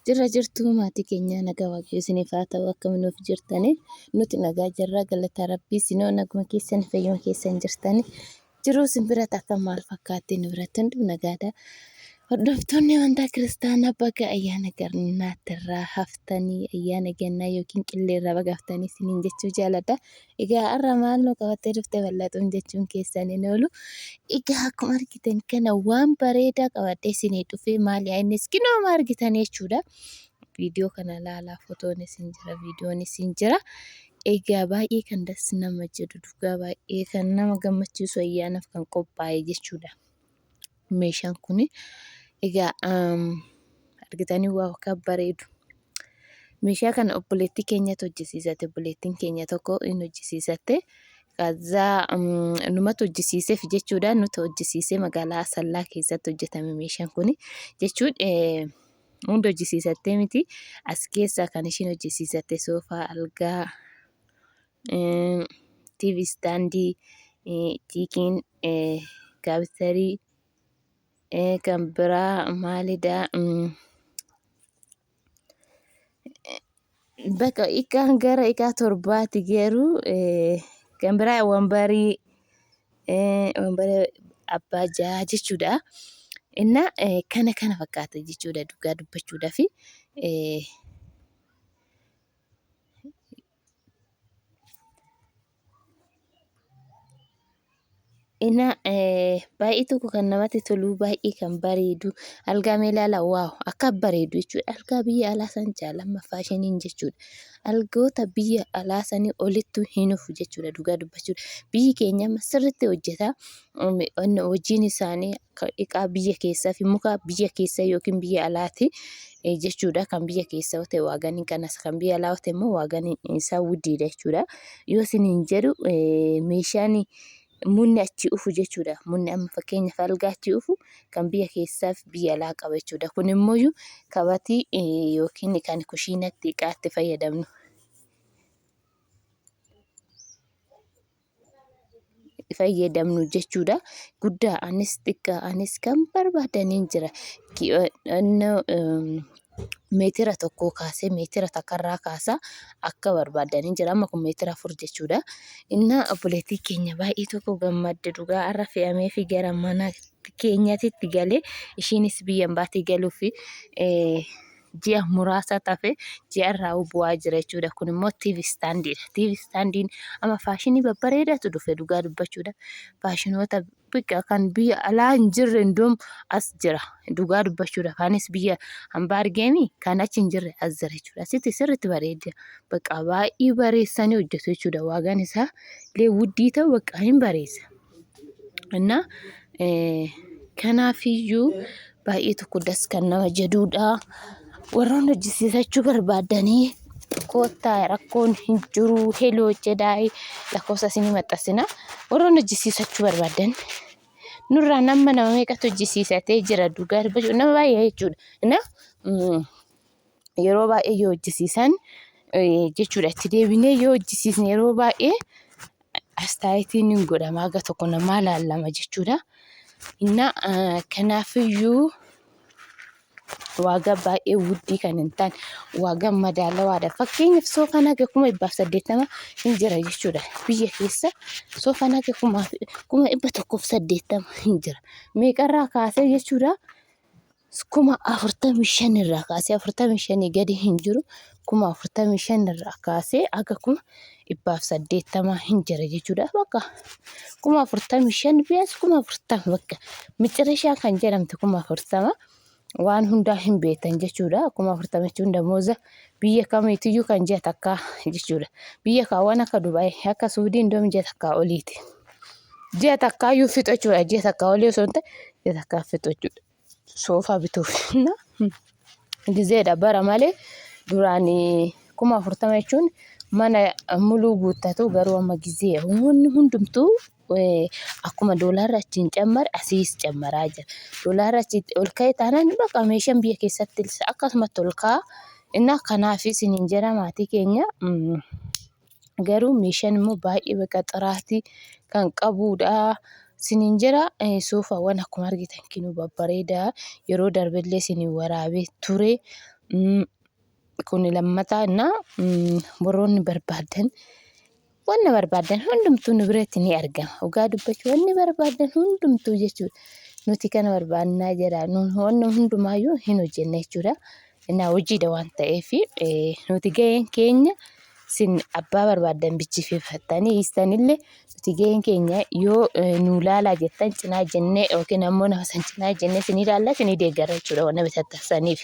Jirra jirtuu maatii keenya nagaa waaqayyo isiniif haa ta'u akka nuuf jirtanii nuti nagaa jirra galata rabbii sinoo naguma keessan fayyuma keessan jirtanii jiruu simbira takka maal fakkaatti nu biratti hunduu nagaadha. Hordoftoonni amantaa kiristaanaa baga ayyaana gannaatirraa haftanii ayyaana gannaa yookiin qilleerraa baga haftanii isiniin jechuu jaaladha. Egaa har'a maal nu qabattee dhufte bal'atuun jechuun keessan hin oolu. Egaa akkuma argitan kana waan bareedaa qabadhee isinii dhufee maali innis kinooma argitan jechuudha. Viidiyoo kana ilaalaa fotoon isin jira viidiyoon isin jira. Egaa baay'ee kan dassi nama jedhu dhugaa baay'ee kan nama gammachiisu ayyaanaaf kan qophaa'e jechuudha. Meeshaan kun egaa argitanii waa akka bareedu. Meeshaa kana obboleettii keenyatu hojjisiisate obboleettiin keenya tokko hin hojjisiisatte. Kazaa numatu hojjisiiseef jechuudha nuti hojjisiisee magaalaa Asallaa keessatti hojjetame meeshaan kun jechuun hundi hojjisiisattee miti as keessaa kan ishiin hojjisiisatte soofaa algaa TV standii tiikiin gaabitarii kan biraa maalidhaa bakka ikaan gara ikaa torbaati garuu kan biraa wambarii abbaa jahaa jechuudha. Inna kana fakkaata jechuudha dhugaa dubbachuudhaaf. Inna baay'ee tokko kan namatti tolu baay'ee kan bareedu algaa meelaala waaw akka bareedu jechuudha. Algaa biyya alaa san jaalama faashiniin jechuudha. Algoota biyya alaa sanii olitti hin dhufu jechuudha dhugaa dubbachuudha. Biyyi keenya sirriitti hojjeta. Hojiin isaanii iqaa biyya keessaa fi muka biyya keessa yookiin biyya alaati jechuudha. Kan biyya keessa ta'e waaganiin kanas kan biyya alaa ta'e immoo waaganiin isaa wuddiidha jechuudha. Yoo isiniin jedhu meeshaan munni achi dhufu jechuudha. Munni amma fakkeenyaaf algaa achi dhufu kan biyya keessaa fi biyya alaa qaba jechuudha. Kun immoo kabatii yookiin kan kushiinatti iqaatti fayyadamnu. Fayyadamnu jechuudha. Guddaa anis xiqqaa anis kan barbaadaniin jira. Meetira tokko kaasee meetira takkarraa kaasaa akka barbaadaniin jira. Amma kun meetira 4 jechuudha. Inna obboleettii keenya baay'ee tokko gammadde dhugaa har'a fe'amee fi gara mana keenyatti galee ishiinis biyya baatee galuuf ji'a muraasa tafe ji'a irraa bu'aa jira jechuudha. Kun immoo TV standiidha. TV standiin amma faashinii babbareedaatu dhufe dhugaa dubbachuudha. Faashinoota kan biyya alaa hin jirre hundumaa as jira dhugaa dubbachuudha. Anis biyya hambaa argeemi kan achi hin jirre as jira jechuudha. Asitti sirriitti bareeda. Bakka baay'ee bareessanii hojjetu jechuudha. Waagaan isaa illee wuddii ta'u bakka hin bareessa. Inna kanaafiyyuu baay'ee tokko das kan nama jedhuudha. Warroon hojjisiisachuu barbaadanii koottaa rakkoon hin jiru heloo jedhaayi lakkoofsa isinii maxxansina. Warroon hojjisiisachuu barbaadan nurraa nama meeqatu hojjisiisatee jira dhugaa dubbachuudha. Nama baay'ee jechuudha. Inna yeroo baay'ee yoo hojjisiisan jechuudha. Itti deebinee yoo hojjisiisne yeroo baay'ee astaayitiin hin godhama aga tokko namaa laallama jechuudha. Inna kanaafiyyuu waagaa baay'ee wuddii kan hin taane waagaa madaalawaadha. Fakkeenyaaf soofaan haga 180 hin jira jechuudha. Biyya keessa soofaan haga 180 hin jira. Meeqarraa kaasee jechuudha 45 irraa kaasee 45 gadi hin jiru 45 irraa kaasee haga 180 hin jira jechuudha. Bakka 45 biyyaas 40 bakka miccirishaa kan jedhamte 40 waan hundaa hin beektan jechuudha. 40 jechuun damooza biyya kamiitiyyuu kan ji'a takkaa jechuudha. Biyya kaawwan akka Dubaay akka Suudiin doom ji'a takkaa oliiti. Ji'a takkaayyuu fixu jechuudha. Ji'a takkaa olii osoo hin ta'e ji'a takkaa fixu jechuudha. Soofaa bituuf gizeedha bara malee duraan 40 jechuun mana muluu guuttatu garuu amma gizee uummanni hundumtuu akkuma doolaarra achiin cammare asiis cammaraa jira. Doolaarra achi ol ka'e taanaan bakka meeshaan biyya keessatti akkasumatti ol ka'a. Inna kanaaf isiniin jedha maatii keenya garuu meeshaan immoo baay'ee bakka xiraatii kan qabuudha. Isiniin jedha soofaawwan akkuma argitan kinuu babbareedaa yeroo darbillee isinii waraabee ture. kun lammataa innaa warroonni barbaadan wanna barbaadan hundumtuu nu biratti ni argama. Dhugaa dubbachuu wanni barbaadan hundumtuu jechuudha. Nuti kana barbaannaa jedha. Wanna hundumaayyuu hin hojjenna jechuudha. Innaa hojiidha waan ta'eef nuti gaheen keenya sin abbaa barbaadan bichisiifattanii hiistanillee nuti gaheen keenya yoo nu laalaa jettan cinaa jennee yookiin ammoo nama san cinaa jennee sin ilaalla sin deeggara jechuudha wanna bitattafsaniif.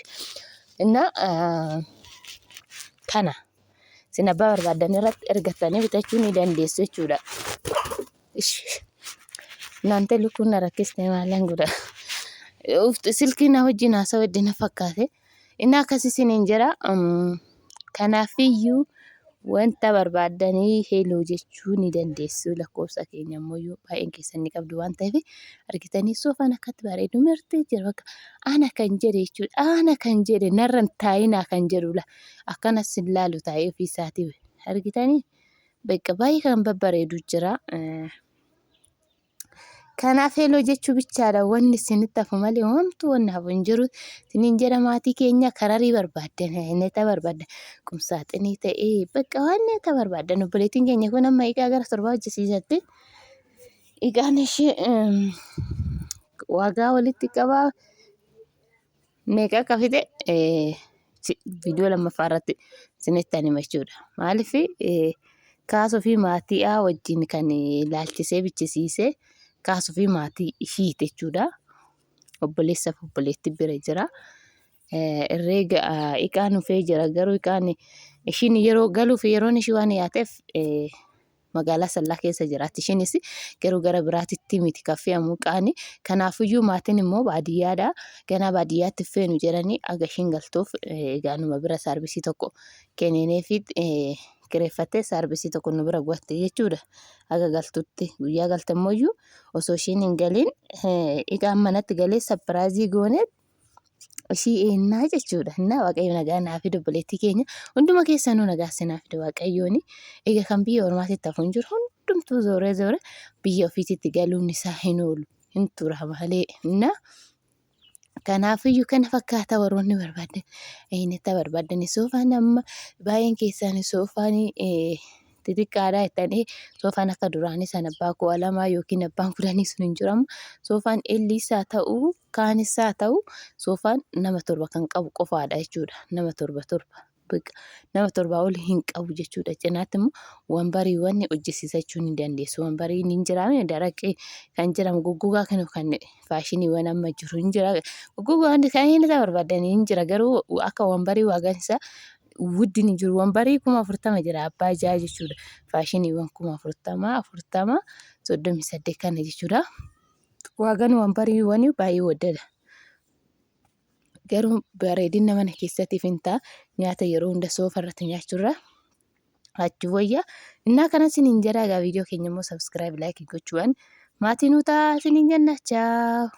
Innaa kana sin abbaa barbaadan irratti ergattanii bitachuu ni dandeessu jechuudha. Naante lukkuun na rakkiste maalan godha. Silkiin wajjin haasawaa iddina fakkaate. Innaa akkasii isiniin jira. Kanaafiyyuu wanta barbaadanii heloo jechuu ni dandeessu. Lakkoofsa keenya ammoo baay'een keessan ni qabdu waan ta'eef argitanii soofaan akkatti bareedu mirti jira bakka ana kan jedhe jechuudha. Ana kan jedhe narran taayinaa kan jedhudha. Akkanas hin laalu taa'ee ofiisaatii argitanii bakka baay'ee kan babbareedu jira. Kanaaf heloo jechuu bichaadha wanni isinitti hafu malee homtuu wanni hafu hin jiru. Isiniin jedha maatii keenya kararii barbaadan neta barbaadan qumsaaxinii ta'ee bakka waan neta barbaadan obboleettiin keenya kun amma egaa gara 7 hojjisiisatti. Egaan ishee waagaa walitti qabaa meeqa akka fide viidiyoo lammaffaa irratti isinitti ani himachuudha. Maaliif kaasuu fi maatii wajjin kan ilaalchisee bichisiisee kaasuu fi maatii ishiiti jechuudha. Obboleessaaf obboleetti bira jira. Herreega iqaan dhufee jira garuu iqaan ishiin yeroo galuuf yeroon ishii waan yaateef magaalaa Sallaa keessa jiraatti. Ishiinis garuu gara biraatitti miti kan fe'amu iqaani. Kanaafiyyuu maatiin immoo baadiyyaadha. Ganaa baadiyyaatti feenu jedhanii aga ishiin galtuuf egaanuma bira saarbisii tokko kenneneefi kireeffattee saarbisii tokko nu bira guutte jechuudha. Aga galtutti guyyaa galtamooyyuu osoo ishiin hin galiin iqaan manatti galee sappiraayizii goonee ishii eenyaa jechuudha. Innaa waaqayyo nagaa naa fide obboleettii keenya hunduma keessanuu nagaa sinaa fide waaqayyooni. Egaa kan biyya ormaatitti hafu hin jiru hundumtuu zooree biyya ofiititti galuun isaa hin oolu hin tura malee. Innaa kanaafiyyuu kana fakkaata warroonni barbaadan neta barbaadan soofaan amma baay'een keessan soofaan xixiqqaadhaa jettanii soofaan akka duraanii sana abbaa 2 yookiin abbaan 10 sun hin jiramu. Soofaan elliisaa ta'uu kaanisaa ta'uu soofaan nama 7 kan qabu qofaadha jechuudha. Nama 7 nama 7 ol hin qabu jechuudha. Cinaatti immoo wambariiwwan hojjisiisachuu ni dandeessu. Wambariin hin jiraame daraqee kan jedhamu goggogaa kan faashiniiwwan amma jiru hin jira. Goggogaan kan inni barbaadan hin jira garuu akka wambarii waagaan isaa wuddin hin jiru. Wambarii 40,000 jira abbaa ijaa jechuudha. Faashiniiwwan 40,000 38 kana jechuudha. Waagaan wambariiwwan baay'ee waddadha. Garuu bareedina mana keessatiif hin ta'a. Nyaata yeroo hunda soofa irratti nyaachuurra achi wayya. Innaa kana isiniin jedha egaa viidiyoo keenya immoo subscribe like gochuudhaan maatii nu ta'a isiniin jenna. Ciao.